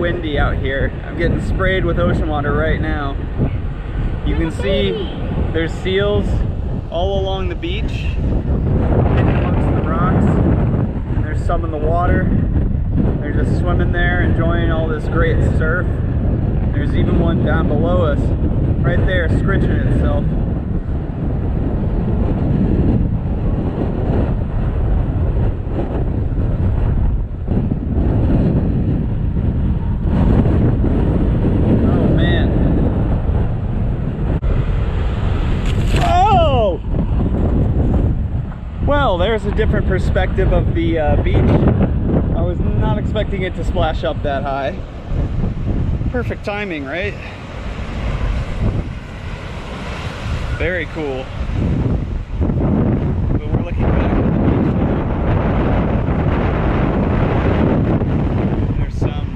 windy out here. I'm getting sprayed with ocean water right now. You can see there's seals all along the beach, hidden amongst the rocks. And there's some in the water. They're just swimming there, enjoying all this great surf. There's even one down below us, right there, scritching itself. Oh man. Oh! Well, there's a different perspective of the beach. I was not expecting it to splash up that high. Perfect timing, right? Very cool. But we're looking back at the beach. There's some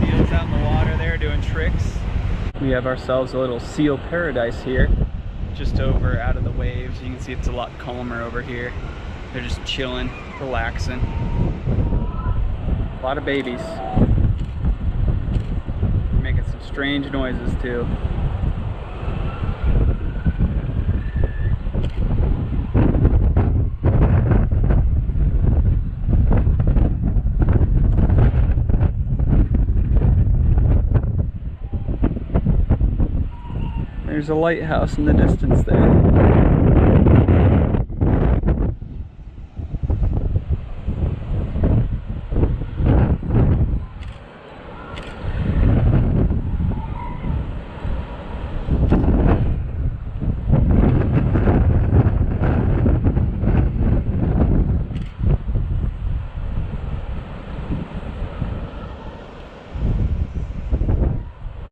seals out in the water there doing tricks. We have ourselves a little seal paradise here, just over out of the waves. You can see it's a lot calmer over here. They're just chilling, relaxing. A lot of babies. Making some strange noises too. There's a lighthouse in the distance there.